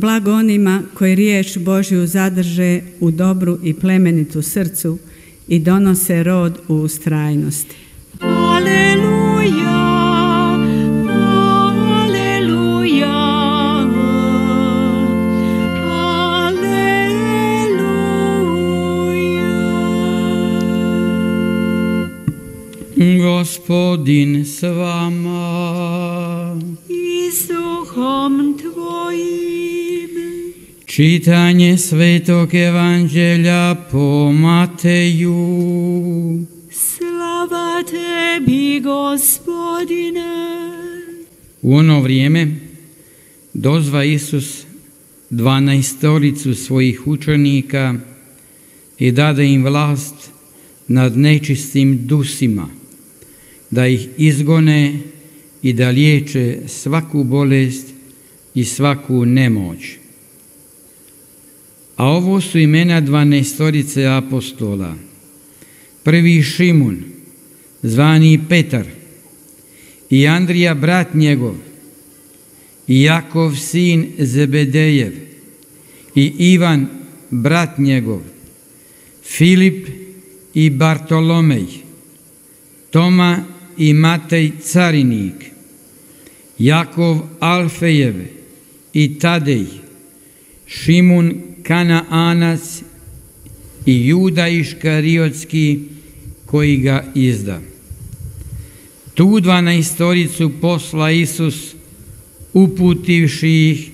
Blago onima koji riječ Božju zadrže u dobru i plemenitu srcu i donose rod u ustrajnosti. Aleluja, aleluja, aleluja. Gospodin s vama. I s duhom tvojim. Čitanje Svetog Evanđelja po Mateju. Slava tebi, Gospodine. U ono vrijeme dozva Isus 12 svojih učenika i dade im vlast nad nečistim dusima, da ih izgone i da liječe svaku bolest i svaku nemoć. A ovo su imena 12 apostola. Prvi Šimun, zvani Petar, i Andrija brat njegov, i Jakov sin Zebedejev, i Ivan brat njegov, Filip i Bartolomej, Toma i Matej carinik, Jakov Alfejev i Tadej, Šimun Kanaanac i Juda Iškariotski koji ga izda. Tu 12 posla Isus, uputivši ih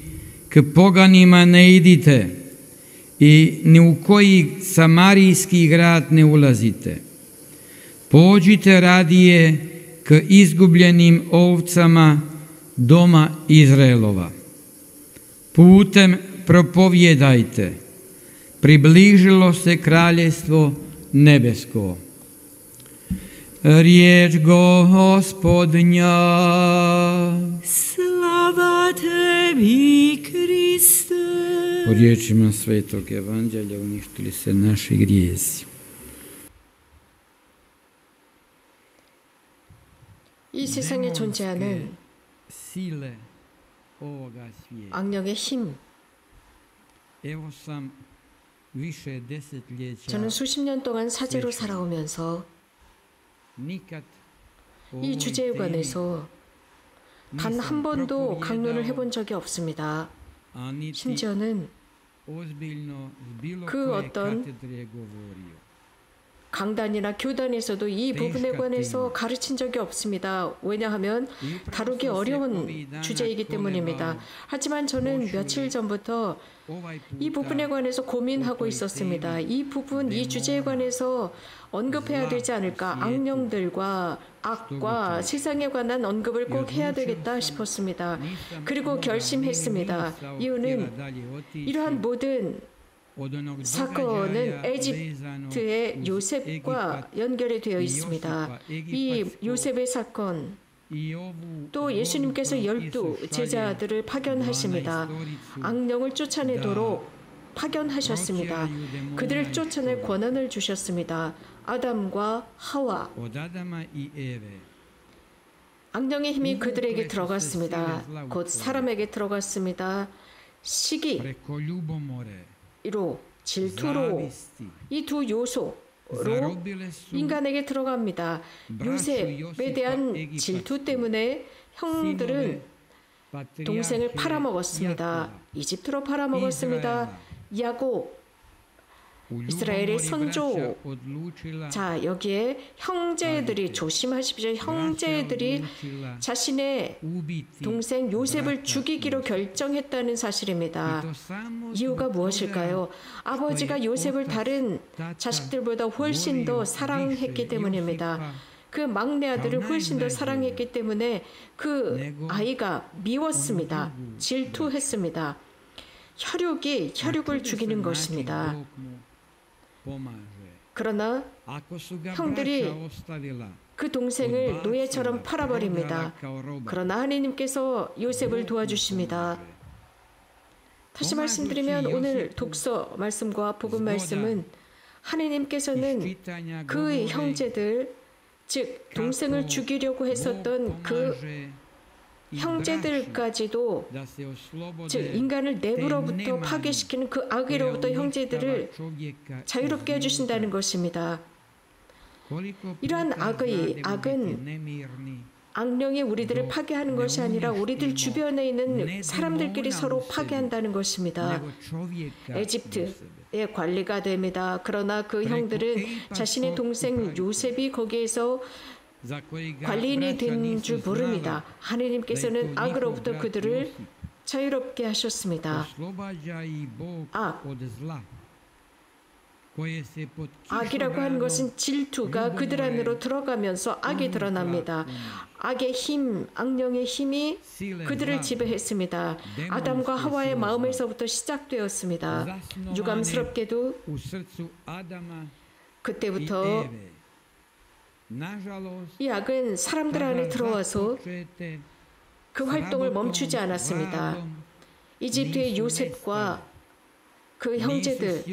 k poganima ne idite i ni u koji samarijski grad ne ulazite. Pođite radije k izgubljenim ovcama doma Izraelova. Putem propovjedajte, približilo se kraljestvo nebesko. Riječ Gospodnja. Slava tebi, Kriste. Po riječima Svetog Evanđelja uništili se naši grijesi. 이 세상에 존재하는 악령의 힘, 저는 수십 년 동안 사제로 살아오면서 이 주제에 관해서 단 한 번도 강론을 해본 적이 없습니다. 심지어는 그 어떤 강단이나 교단에서도 이 부분에 관해서 가르친 적이 없습니다. 왜냐하면 다루기 어려운 주제이기 때문입니다. 하지만 저는 며칠 전부터 이 부분에 관해서 고민하고 있었습니다. 이 부분, 이 주제에 관해서 언급해야 되지 않을까? 악령들과 악과 세상에 관한 언급을 꼭 해야 되겠다 싶었습니다. 그리고 결심했습니다. 이유는 이러한 모든 사건은 에집트의 요셉과 연결이 되어 있습니다. 이 요셉의 사건, 또 예수님께서 12 제자들을 파견하십니다. 악령을 쫓아내도록 파견하셨습니다. 그들을 쫓아낼 권한을 주셨습니다. 아담과 하와, 악령의 힘이 그들에게 들어갔습니다. 곧 사람에게 들어갔습니다. 시기로, 질투로, 이 두 요소로 인간에게 들어갑니다. 요셉에 대한 질투 때문에 형들은 동생을 팔아먹었습니다. 이집트로 팔아먹었습니다. 야곱, 이스라엘의 선조. 자, 여기에 형제들이, 조심하십시오. 형제들이 자신의 동생 요셉을 죽이기로 결정했다는 사실입니다. 이유가 무엇일까요? 아버지가 요셉을 다른 자식들보다 훨씬 더 사랑했기 때문입니다. 그 막내 아들을 훨씬 더 사랑했기 때문에 그 아이가 미웠습니다. 질투했습니다. 혈육이 혈육을 죽이는 것입니다. 그러나 형들이 그 동생을 노예처럼 팔아버립니다. 그러나 하나님께서 요셉을 도와주십니다. 다시 말씀드리면 오늘 독서 말씀과 복음 말씀은 하나님께서는 그 형제들, 즉 동생을 죽이려고 했었던 그 형제들까지도, 즉 인간을 내부로부터 파괴시키는 그 악의로부터 형제들을 자유롭게 해주신다는 것입니다. 이러한 악은 악령이 우리들을 파괴하는 것이 아니라 우리들 주변에 있는 사람들끼리 서로 파괴한다는 것입니다. 에집트의 관리가 됩니다. 그러나 그 형들은 자신의 동생 요셉이 거기에서 관리인이 된 줄 모릅니다. 하느님께서는 악으로부터 그들을 자유롭게 하셨습니다. 악이라고 하는 것은 질투가 그들 안으로 들어가면서 악이 드러납니다. 악의 힘, 악령의 힘이 그들을 지배했습니다. 아담과 하와의 마음에서부터 시작되었습니다. 유감스럽게도 그때부터 이 악은 사람들 안에 들어와서 그 활동을 멈추지 않았습니다. 이집트의 요셉과 그 형제들의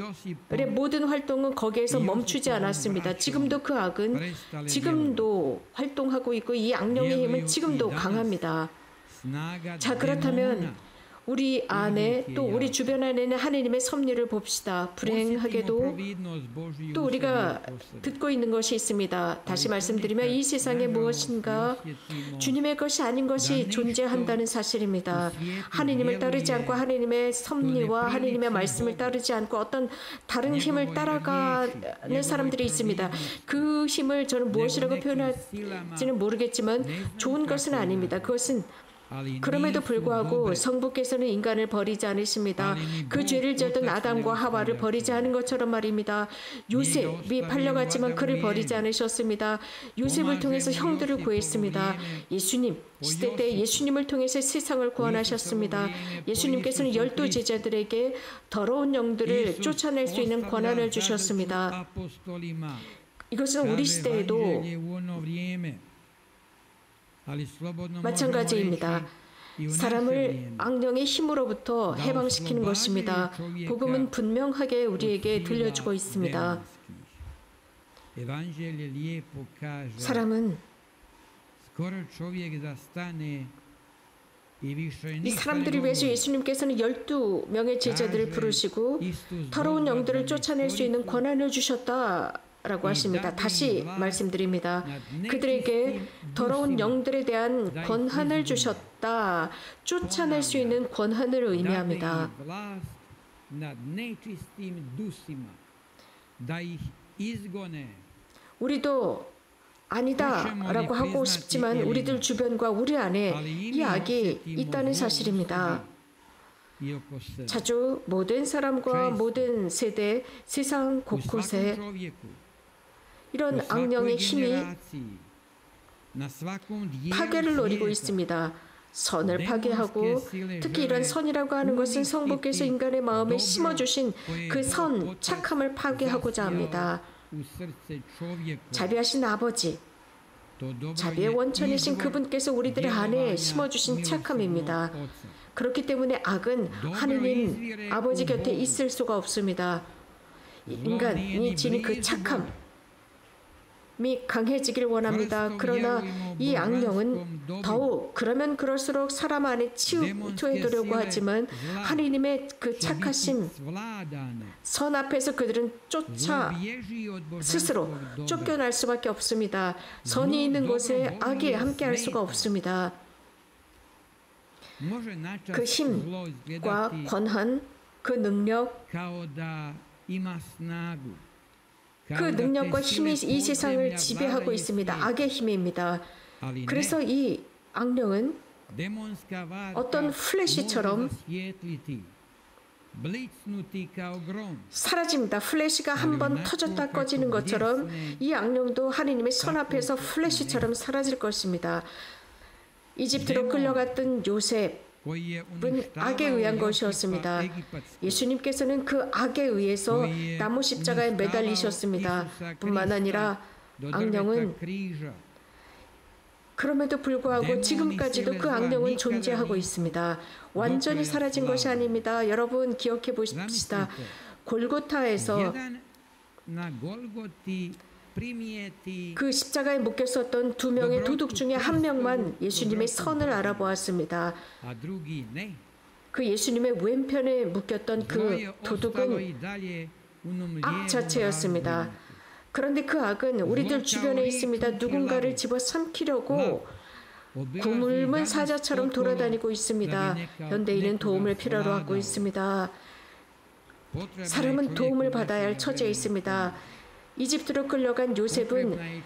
모든 활동은 거기에서 멈추지 않았습니다. 지금도 그 악은 지금도 활동하고 있고 이 악령의 힘은 지금도 강합니다. 자, 그렇다면 우리 안에 또 우리 주변 안에 있는 하느님의 섭리를 봅시다. 불행하게도 또 우리가 듣고 있는 것이 있습니다. 다시 말씀드리면 이 세상에 무엇인가 주님의 것이 아닌 것이 존재한다는 사실입니다. 하느님을 따르지 않고 하느님의 섭리와 하느님의 말씀을 따르지 않고 어떤 다른 힘을 따라가는 사람들이 있습니다. 그 힘을 저는 무엇이라고 표현할지는 모르겠지만 좋은 것은 아닙니다. 그것은 그럼에도 불구하고 성부께서는 인간을 버리지 않으십니다. 그 죄를 지었던 아담과 하와를 버리지 않은 것처럼 말입니다. 요셉이 팔려갔지만 그를 버리지 않으셨습니다. 요셉을 통해서 형들을 구했습니다. 예수님, 시대 때 예수님을 통해서 세상을 구원하셨습니다. 예수님께서는 12 제자들에게 더러운 영들을 쫓아낼 수 있는 권한을 주셨습니다. 이것은 우리 시대에도 마찬가지입니다. 사람을 악령의 힘으로부터 해방시키는 것입니다. 복음은 분명하게 우리에게 들려주고 있습니다. 사람은 이 사람들을 위해서 예수님께서는 12명의 제자들을 부르시고 더러운 영들을 쫓아낼 수 있는 권한을 주셨다 라고 하십니다. 다시 말씀드립니다. 그들에게 더러운 영들에 대한 권한을 주셨다. 쫓아낼 수 있는 권한을 의미합니다. 우리도 아니다 라고 하고 싶지만 우리들 주변과 우리 안에 이 악이 있다는 사실입니다. 자주 모든 사람과 모든 세대, 세상 곳곳에 이런 악령의 힘이 파괴를 노리고 있습니다. 선을 파괴하고 특히 이런 선이라고 하는 것은 성부께서 인간의 마음에 심어주신 그 선, 착함을 파괴하고자 합니다. 자비하신 아버지, 자비의 원천이신 그분께서 우리들 안에 심어주신 착함입니다. 그렇기 때문에 악은 하느님 아버지 곁에 있을 수가 없습니다. 인간이 지닌 그 착함 강해지길 원합니다. 그러나 이 악령은 더욱 그러면 그럴수록 사람 안에 침투해두려고 하지만 하느님의 그 착하심 선 앞에서 그들은 스스로 쫓겨날 수밖에 없습니다. 선이 있는 곳에 악이 함께할 수가 없습니다. 그 힘과 권한, 그 능력, 그 능력과 힘이 이 세상을 지배하고 있습니다. 악의 힘입니다. 그래서 이 악령은 어떤 플래시처럼 사라집니다. 플래시가 한번 터졌다 꺼지는 것처럼 이 악령도 하느님의 선 앞에서 플래시처럼 사라질 것입니다. 이집트로 끌려갔던 요셉은 악에 의한 것이었습니다. 예수님께서는 그 악에 의해서 나무 십자가에 매달리셨습니다. 뿐만 아니라 악령은 그럼에도 불구하고 지금까지도 그 악령은 존재하고 있습니다. 완전히 사라진 것이 아닙니다. 여러분 기억해 보십시다. 골고타에서 그 십자가에 묶였었던 두 명의 도둑 중에 한 명만 예수님의 선을 알아보았습니다. 그 예수님의 왼편에 묶였던 그 도둑은 악 자체였습니다. 그런데 그 악은 우리들 주변에 있습니다. 누군가를 집어삼키려고 구물문 사자처럼 돌아다니고 있습니다. 현대인은 도움을 필요로 하고 있습니다. 사람은 도움을 받아야 할 처지에 있습니다. 이집트로 끌려간 요셉은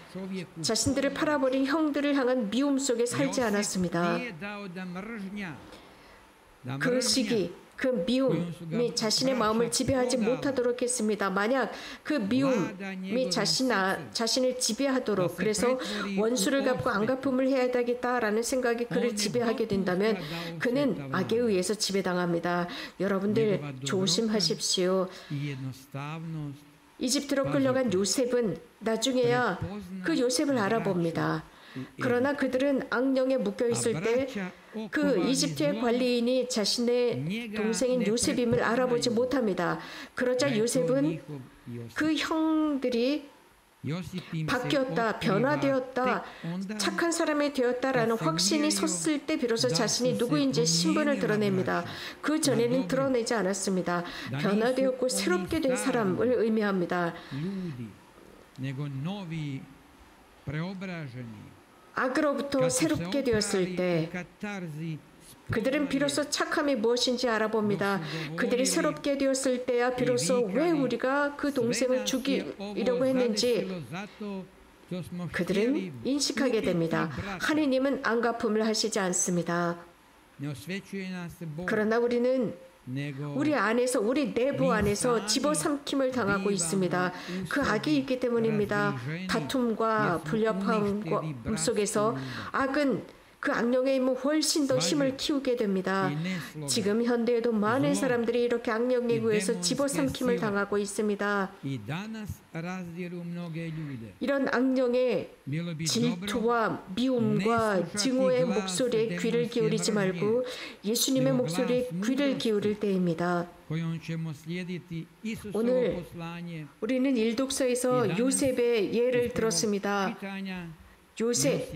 자신들을 팔아버린 형들을 향한 미움 속에 살지 않았습니다. 그 시기, 그 미움이 자신의 마음을 지배하지 못하도록 했습니다. 만약 그 미움이 자신을 지배하도록, 그래서 원수를 갚고 안갚음을 해야 되겠다라는 생각이 그를 지배하게 된다면 그는 악에 의해서 지배당합니다. 여러분들 조심하십시오. 이집트로 끌려간 요셉은 나중에야 그 요셉을 알아봅니다. 그러나 그들은 악령에 묶여 있을 때 그 이집트의 관리인이 자신의 동생인 요셉임을 알아보지 못합니다. 그러자 요셉은 그 형들이 바뀌었다, 변화되었다, 착한 사람이 되었다라는 확신이 섰을 때 비로소 자신이 누구인지 신분을 드러냅니다. 그 전에는 드러내지 않았습니다. 변화되었고 새롭게 된 사람을 의미합니다. 악으로부터 새롭게 되었을 때 그들은 비로소 착함이 무엇인지 알아봅니다. 그들이 새롭게 되었을 때야 비로소 왜 우리가 그 동생을 죽이려고 했는지 그들은 인식하게 됩니다. 하느님은 안갚음을 하시지 않습니다. 그러나 우리는 우리 안에서, 우리 내부 안에서 집어삼킴을 당하고 있습니다. 그 악이 있기 때문입니다. 다툼과 불협화음 속에서 악은 그 악령의 힘은 훨씬 더 힘을 키우게 됩니다. 지금 현대에도 많은 사람들이 이렇게 악령에 의해서 집어삼킴을 당하고 있습니다. 이런 악령의 질투와 미움과 증오의 목소리에 귀를 기울이지 말고 예수님의 목소리에 귀를 기울일 때입니다. 오늘 우리는 일독서에서 요셉의 예를 들었습니다. 요셉,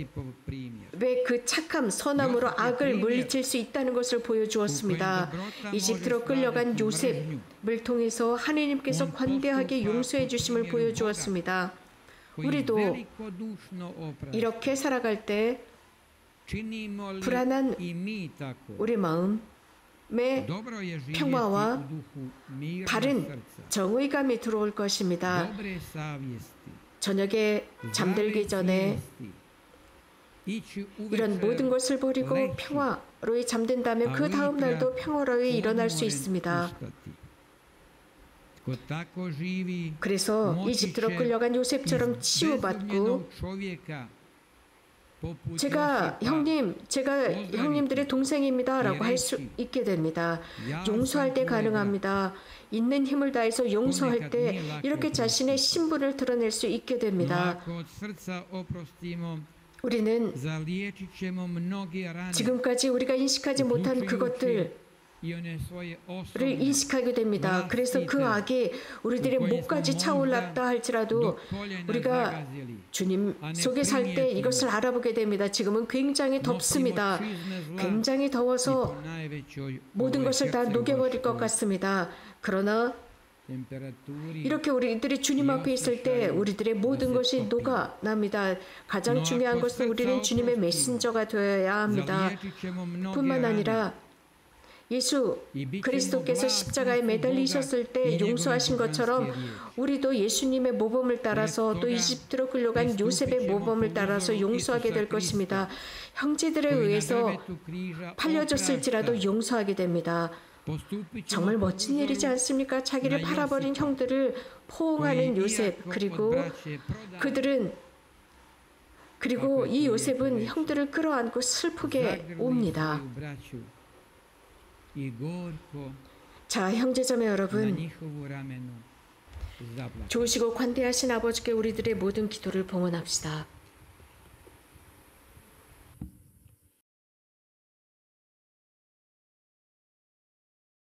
왜 그 착함, 선함으로 악을 물리칠 수 있다는 것을 보여주었습니다. 이집트로 끌려간 요셉을 통해서 하느님께서 관대하게 용서해 주심을 보여주었습니다. 우리도 이렇게 살아갈 때 불안한 우리 마음에 평화와 바른 정의감이 들어올 것입니다. 저녁에 잠들기 전에 이런 모든 것을 버리고 평화로이 잠든다면 그 다음 날도 평화로이 일어날 수 있습니다. 그래서 이집트로 끌려간 요셉처럼 치유받고 제가 형님들의 동생입니다 라고 할 수 있게 됩니다. 용서할 때 가능합니다. 있는 힘을 다해서 용서할 때 이렇게 자신의 신분을 드러낼 수 있게 됩니다. 우리는 지금까지 우리가 인식하지 못한 그것들을 인식하게 됩니다. 그래서 그 악이 우리들의 목까지 차올랐다 할지라도 우리가 주님 속에 살 때 이것을 알아보게 됩니다. 지금은 굉장히 덥습니다. 굉장히 더워서 모든 것을 다 녹여버릴 것 같습니다. 그러나 이렇게 우리들이 주님 앞에 있을 때 우리들의 모든 것이 녹아납니다. 가장 중요한 것은 우리는 주님의 메신저가 되어야 합니다. 뿐만 아니라 예수 그리스도께서 십자가에 매달리셨을 때 용서하신 것처럼 우리도 예수님의 모범을 따라서 또 이집트로 끌려간 요셉의 모범을 따라서 용서하게 될 것입니다. 형제들에 의해서 팔려졌을지라도 용서하게 됩니다. 정말 멋진 일이지 않습니까? 자기를 팔아버린 형들을 포옹하는 요셉, 그리고 이 요셉은 형들을 끌어안고 슬프게 옵니다. 자, 형제자매 여러분, 좋으시고 관대하신 아버지께 우리들의 모든 기도를 봉헌합시다.